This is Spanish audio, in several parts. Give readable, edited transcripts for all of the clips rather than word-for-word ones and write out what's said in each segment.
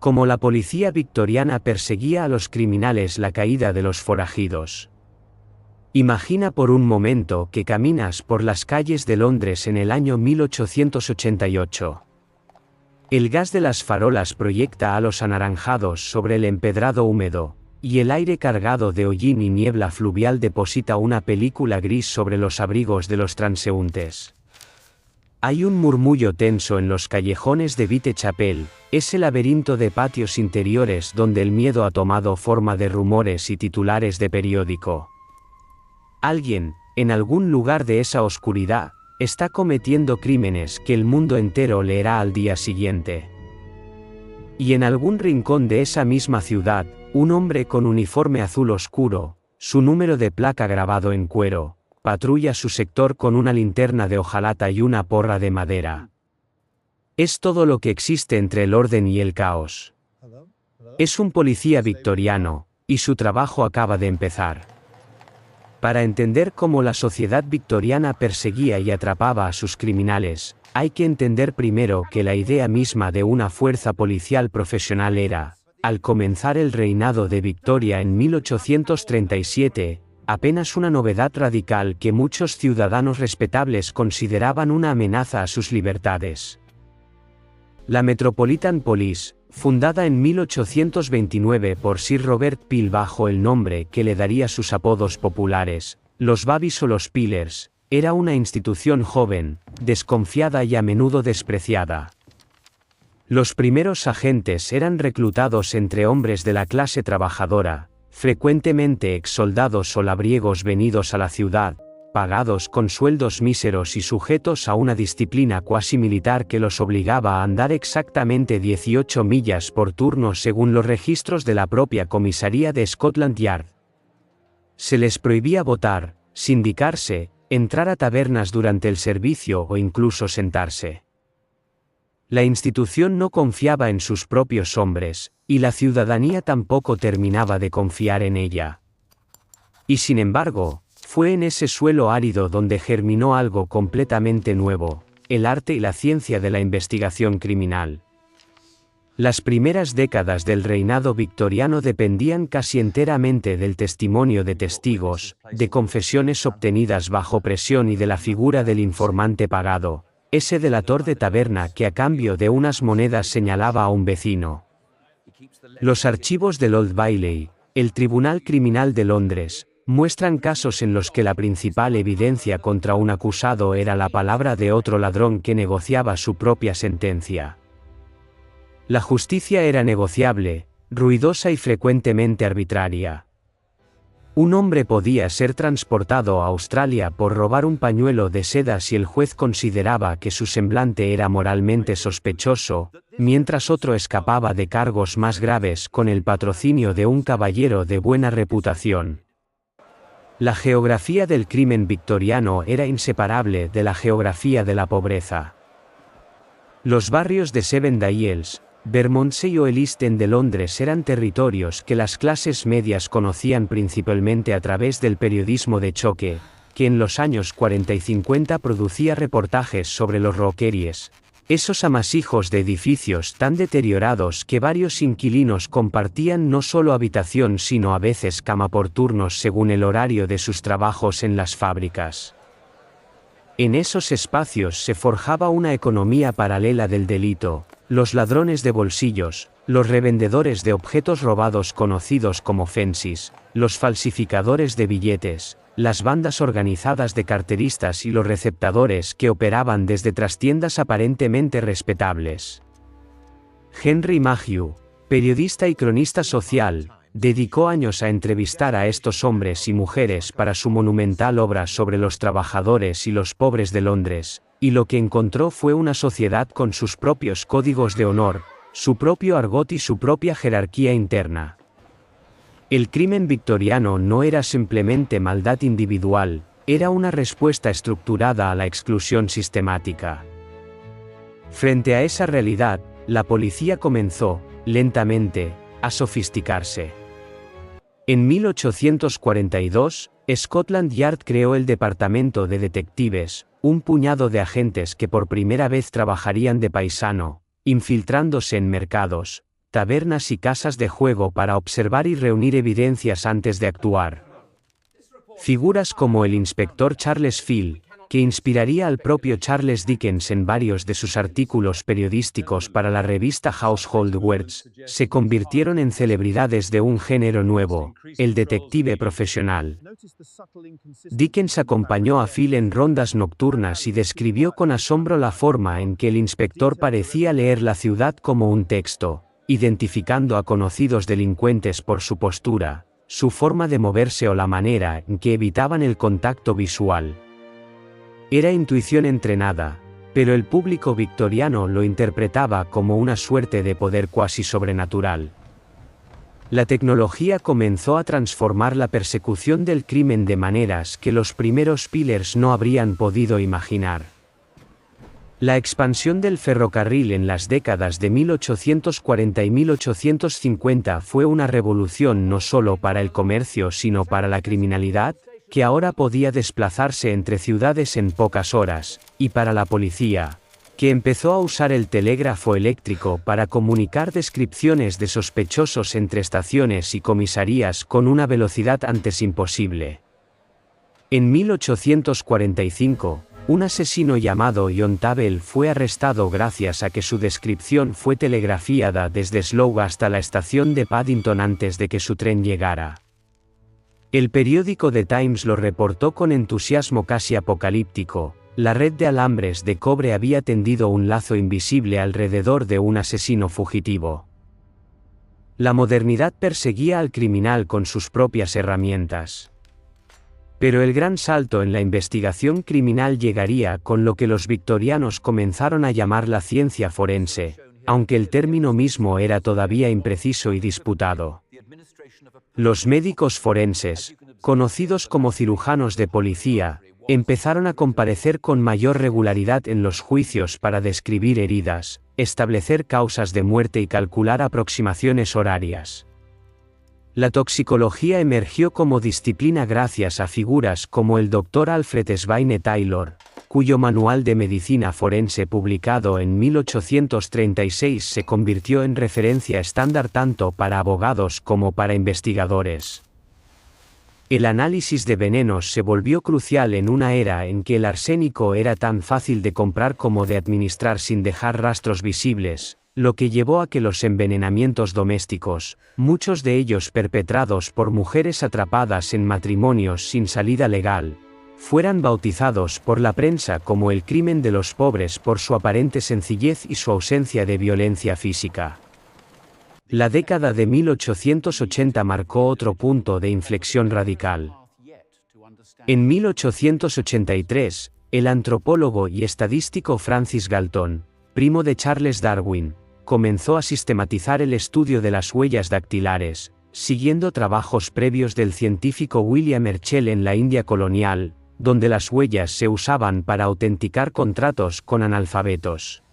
Como la policía victoriana perseguía a los criminales, la caída de los forajidos. Imagina por un momento que caminas por las calles de Londres en el año 1888. El gas de las farolas proyecta halos anaranjados sobre el empedrado húmedo, y el aire cargado de hollín y niebla fluvial deposita una película gris sobre los abrigos de los transeúntes. Hay un murmullo tenso en los callejones de Whitechapel, ese laberinto de patios interiores donde el miedo ha tomado forma de rumores y titulares de periódico. Alguien, en algún lugar de esa oscuridad, está cometiendo crímenes que el mundo entero leerá al día siguiente. Y en algún rincón de esa misma ciudad, un hombre con uniforme azul oscuro, su número de placa grabado en cuero, patrulla su sector con una linterna de hojalata y una porra de madera. Es todo lo que existe entre el orden y el caos. Es un policía victoriano, y su trabajo acaba de empezar. Para entender cómo la sociedad victoriana perseguía y atrapaba a sus criminales, hay que entender primero que la idea misma de una fuerza policial profesional era, al comenzar el reinado de Victoria en 1837, apenas una novedad radical que muchos ciudadanos respetables consideraban una amenaza a sus libertades. La Metropolitan Police, fundada en 1829 por Sir Robert Peel bajo el nombre que le daría sus apodos populares, los Babbies o los Peelers, era una institución joven, desconfiada y a menudo despreciada. Los primeros agentes eran reclutados entre hombres de la clase trabajadora, frecuentemente exsoldados o labriegos venidos a la ciudad, pagados con sueldos míseros y sujetos a una disciplina cuasi militar que los obligaba a andar exactamente 18 millas por turno según los registros de la propia comisaría de Scotland Yard. Se les prohibía votar, sindicarse, entrar a tabernas durante el servicio o incluso sentarse. La institución no confiaba en sus propios hombres, y la ciudadanía tampoco terminaba de confiar en ella. Y sin embargo, fue en ese suelo árido donde germinó algo completamente nuevo, el arte y la ciencia de la investigación criminal. Las primeras décadas del reinado victoriano dependían casi enteramente del testimonio de testigos, de confesiones obtenidas bajo presión y de la figura del informante pagado, ese delator de taberna que a cambio de unas monedas señalaba a un vecino. Los archivos del Old Bailey, el Tribunal Criminal de Londres, muestran casos en los que la principal evidencia contra un acusado era la palabra de otro ladrón que negociaba su propia sentencia. La justicia era negociable, ruidosa y frecuentemente arbitraria. Un hombre podía ser transportado a Australia por robar un pañuelo de seda si el juez consideraba que su semblante era moralmente sospechoso, mientras otro escapaba de cargos más graves con el patrocinio de un caballero de buena reputación. La geografía del crimen victoriano era inseparable de la geografía de la pobreza. Los barrios de Seven Dials, Bermondsey o el East End de Londres eran territorios que las clases medias conocían principalmente a través del periodismo de choque, que en los años 40 y 50 producía reportajes sobre los roqueries, esos amasijos de edificios tan deteriorados que varios inquilinos compartían no solo habitación sino a veces cama por turnos según el horario de sus trabajos en las fábricas. En esos espacios se forjaba una economía paralela del delito, los ladrones de bolsillos, los revendedores de objetos robados conocidos como fencis, los falsificadores de billetes, las bandas organizadas de carteristas y los receptadores que operaban desde trastiendas aparentemente respetables. Henry Mayhew, periodista y cronista social, dedicó años a entrevistar a estos hombres y mujeres para su monumental obra sobre los trabajadores y los pobres de Londres, y lo que encontró fue una sociedad con sus propios códigos de honor, su propio argot y su propia jerarquía interna. El crimen victoriano no era simplemente maldad individual, era una respuesta estructurada a la exclusión sistemática. Frente a esa realidad, la policía comenzó, lentamente, a sofisticarse. En 1842, Scotland Yard creó el Departamento de Detectives, un puñado de agentes que por primera vez trabajarían de paisano, infiltrándose en mercados, tabernas y casas de juego para observar y reunir evidencias antes de actuar. Figuras como el inspector Charles Field, que inspiraría al propio Charles Dickens en varios de sus artículos periodísticos para la revista Household Words, se convirtieron en celebridades de un género nuevo, el detective profesional. Dickens acompañó a Field en rondas nocturnas y describió con asombro la forma en que el inspector parecía leer la ciudad como un texto, identificando a conocidos delincuentes por su postura, su forma de moverse o la manera en que evitaban el contacto visual. Era intuición entrenada, pero el público victoriano lo interpretaba como una suerte de poder cuasi sobrenatural. La tecnología comenzó a transformar la persecución del crimen de maneras que los primeros pillars no habrían podido imaginar. La expansión del ferrocarril en las décadas de 1840 y 1850 fue una revolución no solo para el comercio sino para la criminalidad, que ahora podía desplazarse entre ciudades en pocas horas, y para la policía, que empezó a usar el telégrafo eléctrico para comunicar descripciones de sospechosos entre estaciones y comisarías con una velocidad antes imposible. En 1845, un asesino llamado John Table fue arrestado gracias a que su descripción fue telegrafiada desde Slough hasta la estación de Paddington antes de que su tren llegara. El periódico The Times lo reportó con entusiasmo casi apocalíptico: la red de alambres de cobre había tendido un lazo invisible alrededor de un asesino fugitivo. La modernidad perseguía al criminal con sus propias herramientas. Pero el gran salto en la investigación criminal llegaría con lo que los victorianos comenzaron a llamar la ciencia forense, aunque el término mismo era todavía impreciso y disputado. Los médicos forenses, conocidos como cirujanos de policía, empezaron a comparecer con mayor regularidad en los juicios para describir heridas, establecer causas de muerte y calcular aproximaciones horarias. La toxicología emergió como disciplina gracias a figuras como el Dr. Alfred Swaine Taylor, cuyo manual de medicina forense publicado en 1836 se convirtió en referencia estándar tanto para abogados como para investigadores. El análisis de venenos se volvió crucial en una era en que el arsénico era tan fácil de comprar como de administrar sin dejar rastros visibles, lo que llevó a que los envenenamientos domésticos, muchos de ellos perpetrados por mujeres atrapadas en matrimonios sin salida legal, fueran bautizados por la prensa como el crimen de los pobres por su aparente sencillez y su ausencia de violencia física. La década de 1880 marcó otro punto de inflexión radical. En 1883, el antropólogo y estadístico Francis Galton, primo de Charles Darwin, comenzó a sistematizar el estudio de las huellas dactilares, siguiendo trabajos previos del científico William Herschel en la India colonial, donde las huellas se usaban para autenticar contratos con analfabetos.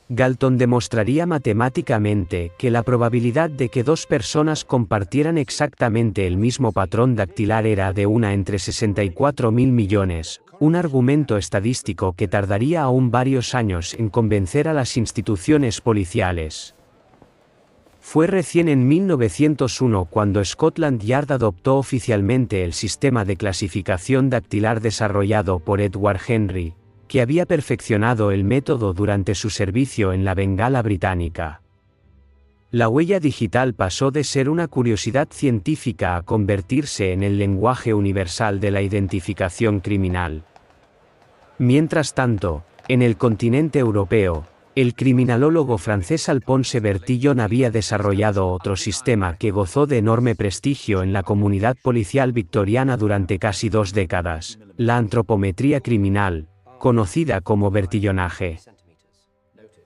Galton demostraría matemáticamente que la probabilidad de que dos personas compartieran exactamente el mismo patrón dactilar era de 1 entre 64.000 millones, un argumento estadístico que tardaría aún varios años en convencer a las instituciones policiales. Fue recién en 1901 cuando Scotland Yard adoptó oficialmente el sistema de clasificación dactilar desarrollado por Edward Henry, que había perfeccionado el método durante su servicio en la Bengala británica. La huella digital pasó de ser una curiosidad científica a convertirse en el lenguaje universal de la identificación criminal. Mientras tanto, en el continente europeo, el criminalólogo francés Alphonse Bertillon había desarrollado otro sistema que gozó de enorme prestigio en la comunidad policial victoriana durante casi 2 décadas, la antropometría criminal, conocida como bertillonaje.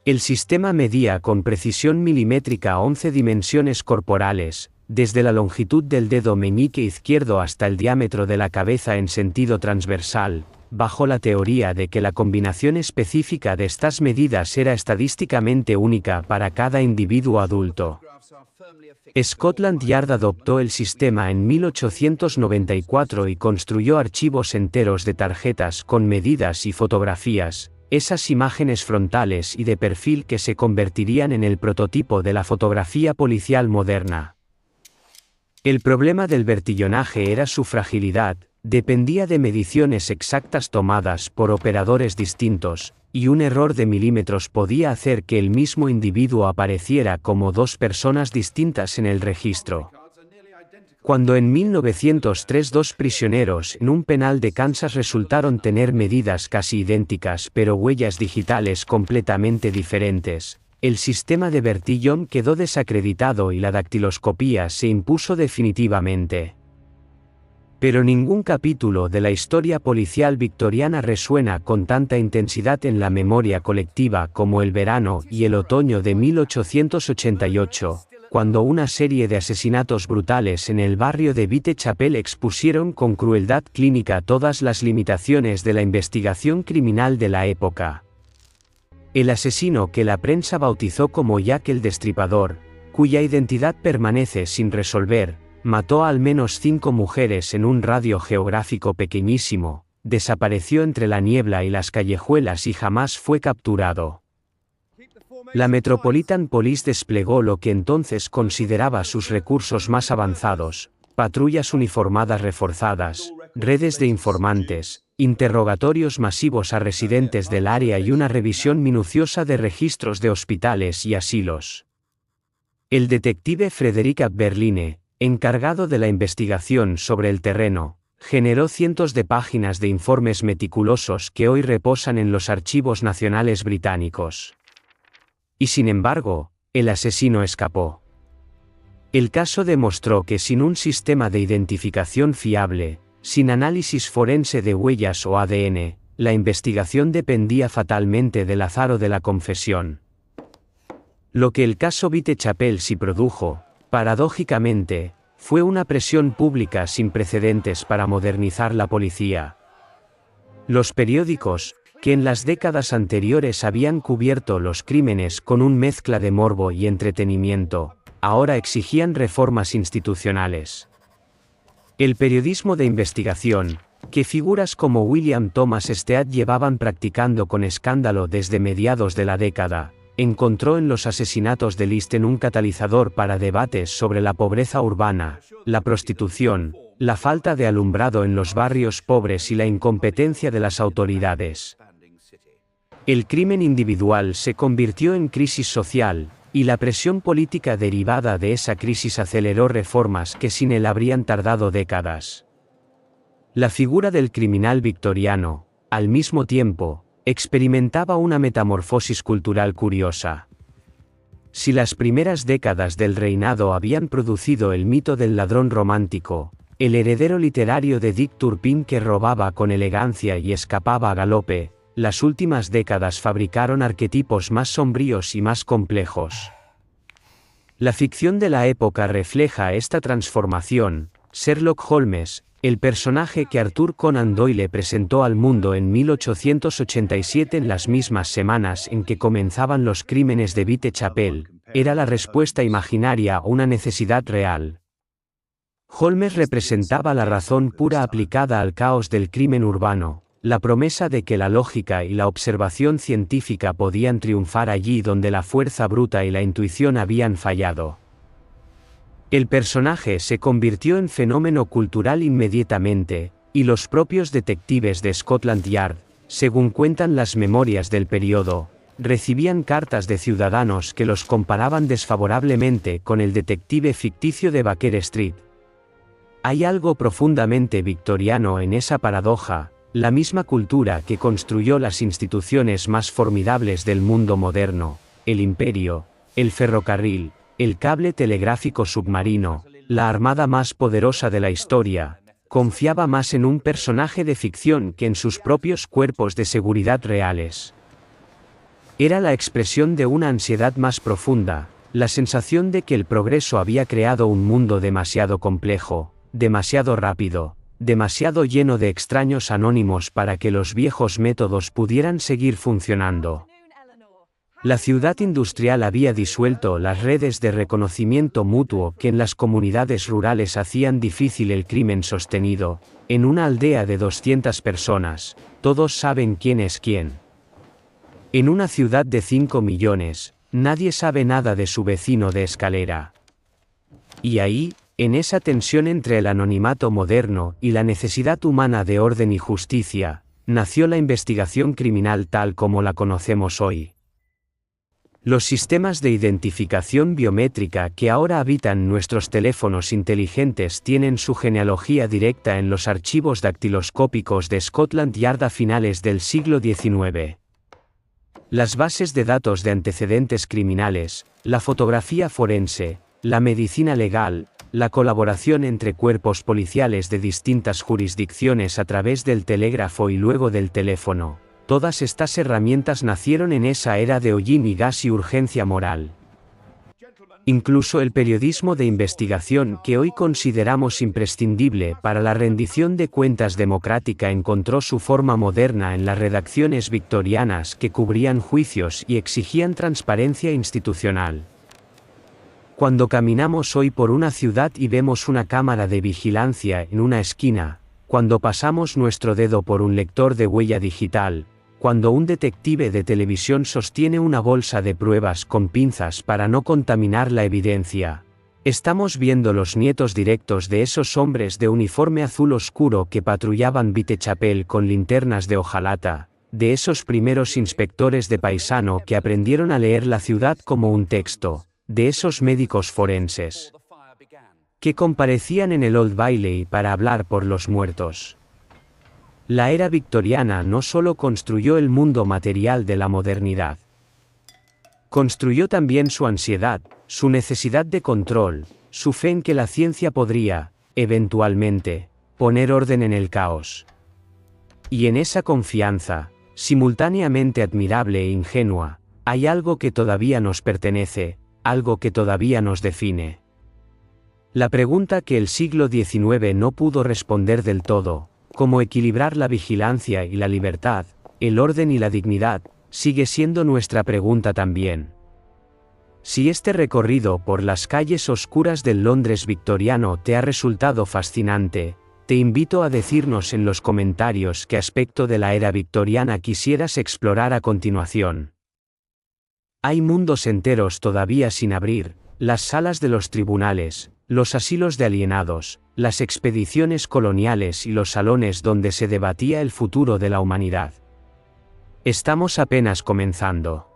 El sistema medía con precisión milimétrica 11 dimensiones corporales, desde la longitud del dedo meñique izquierdo hasta el diámetro de la cabeza en sentido transversal, bajo la teoría de que la combinación específica de estas medidas era estadísticamente única para cada individuo adulto. Scotland Yard adoptó el sistema en 1894 y construyó archivos enteros de tarjetas con medidas y fotografías, esas imágenes frontales y de perfil que se convertirían en el prototipo de la fotografía policial moderna. El problema del vertillonaje era su fragilidad, dependía de mediciones exactas tomadas por operadores distintos, y un error de milímetros podía hacer que el mismo individuo apareciera como dos personas distintas en el registro. Cuando en 1903 dos prisioneros en un penal de Kansas resultaron tener medidas casi idénticas pero huellas digitales completamente diferentes, el sistema de Bertillon quedó desacreditado y la dactiloscopía se impuso definitivamente. Pero ningún capítulo de la historia policial victoriana resuena con tanta intensidad en la memoria colectiva como el verano y el otoño de 1888. Cuando una serie de asesinatos brutales en el barrio de Whitechapel expusieron con crueldad clínica todas las limitaciones de la investigación criminal de la época. El asesino que la prensa bautizó como Jack el Destripador, cuya identidad permanece sin resolver, mató a al menos 5 mujeres en un radio geográfico pequeñísimo, desapareció entre la niebla y las callejuelas y jamás fue capturado. La Metropolitan Police desplegó lo que entonces consideraba sus recursos más avanzados: patrullas uniformadas reforzadas, redes de informantes, interrogatorios masivos a residentes del área y una revisión minuciosa de registros de hospitales y asilos. El detective Frederick Berline, encargado de la investigación sobre el terreno, generó cientos de páginas de informes meticulosos que hoy reposan en los archivos nacionales británicos. Y sin embargo, el asesino escapó. El caso demostró que sin un sistema de identificación fiable, sin análisis forense de huellas o ADN, la investigación dependía fatalmente del azar o de la confesión. Lo que el caso Whitechapel sí produjo, paradójicamente, fue una presión pública sin precedentes para modernizar la policía. Los periódicos, que en las décadas anteriores habían cubierto los crímenes con un mezcla de morbo y entretenimiento, ahora exigían reformas institucionales. El periodismo de investigación, que figuras como William Thomas Stead llevaban practicando con escándalo desde mediados de la década, encontró en los asesinatos de Listen un catalizador para debates sobre la pobreza urbana, la prostitución, la falta de alumbrado en los barrios pobres y la incompetencia de las autoridades. El crimen individual se convirtió en crisis social, y la presión política derivada de esa crisis aceleró reformas que sin él habrían tardado décadas. La figura del criminal victoriano, al mismo tiempo, experimentaba una metamorfosis cultural curiosa. Si las primeras décadas del reinado habían producido el mito del ladrón romántico, el heredero literario de Dick Turpin que robaba con elegancia y escapaba a galope, las últimas décadas fabricaron arquetipos más sombríos y más complejos. La ficción de la época refleja esta transformación. Sherlock Holmes, el personaje que Arthur Conan Doyle presentó al mundo en 1887 en las mismas semanas en que comenzaban los crímenes de Whitechapel, era la respuesta imaginaria a una necesidad real. Holmes representaba la razón pura aplicada al caos del crimen urbano, la promesa de que la lógica y la observación científica podían triunfar allí donde la fuerza bruta y la intuición habían fallado. El personaje se convirtió en fenómeno cultural inmediatamente, y los propios detectives de Scotland Yard, según cuentan las memorias del periodo, recibían cartas de ciudadanos que los comparaban desfavorablemente con el detective ficticio de Baker Street. Hay algo profundamente victoriano en esa paradoja. La misma cultura que construyó las instituciones más formidables del mundo moderno, el imperio, el ferrocarril, el cable telegráfico submarino, la armada más poderosa de la historia, confiaba más en un personaje de ficción que en sus propios cuerpos de seguridad reales. Era la expresión de una ansiedad más profunda, la sensación de que el progreso había creado un mundo demasiado complejo, demasiado rápido, demasiado lleno de extraños anónimos para que los viejos métodos pudieran seguir funcionando. La ciudad industrial había disuelto las redes de reconocimiento mutuo que en las comunidades rurales hacían difícil el crimen sostenido. En una aldea de 200 personas, todos saben quién es quién. En una ciudad de 5 millones, nadie sabe nada de su vecino de escalera. Y ahí, en esa tensión entre el anonimato moderno y la necesidad humana de orden y justicia, nació la investigación criminal tal como la conocemos hoy. Los sistemas de identificación biométrica que ahora habitan nuestros teléfonos inteligentes tienen su genealogía directa en los archivos dactiloscópicos de Scotland Yard a finales del siglo XIX. Las bases de datos de antecedentes criminales, la fotografía forense, la medicina legal, la colaboración entre cuerpos policiales de distintas jurisdicciones a través del telégrafo y luego del teléfono. Todas estas herramientas nacieron en esa era de hollín y gas y urgencia moral. Incluso el periodismo de investigación que hoy consideramos imprescindible para la rendición de cuentas democrática encontró su forma moderna en las redacciones victorianas que cubrían juicios y exigían transparencia institucional. Cuando caminamos hoy por una ciudad y vemos una cámara de vigilancia en una esquina, cuando pasamos nuestro dedo por un lector de huella digital, cuando un detective de televisión sostiene una bolsa de pruebas con pinzas para no contaminar la evidencia, estamos viendo los nietos directos de esos hombres de uniforme azul oscuro que patrullaban Whitechapel con linternas de hojalata, de esos primeros inspectores de paisano que aprendieron a leer la ciudad como un texto, de esos médicos forenses que comparecían en el Old Bailey para hablar por los muertos. La era victoriana no solo construyó el mundo material de la modernidad. Construyó también su ansiedad, su necesidad de control, su fe en que la ciencia podría, eventualmente, poner orden en el caos. Y en esa confianza, simultáneamente admirable e ingenua, hay algo que todavía nos pertenece, algo que todavía nos define. La pregunta que el siglo XIX no pudo responder del todo, cómo equilibrar la vigilancia y la libertad, el orden y la dignidad, sigue siendo nuestra pregunta también. Si este recorrido por las calles oscuras del Londres victoriano te ha resultado fascinante, te invito a decirnos en los comentarios qué aspecto de la era victoriana quisieras explorar a continuación. Hay mundos enteros todavía sin abrir, las salas de los tribunales, los asilos de alienados, las expediciones coloniales y los salones donde se debatía el futuro de la humanidad. Estamos apenas comenzando.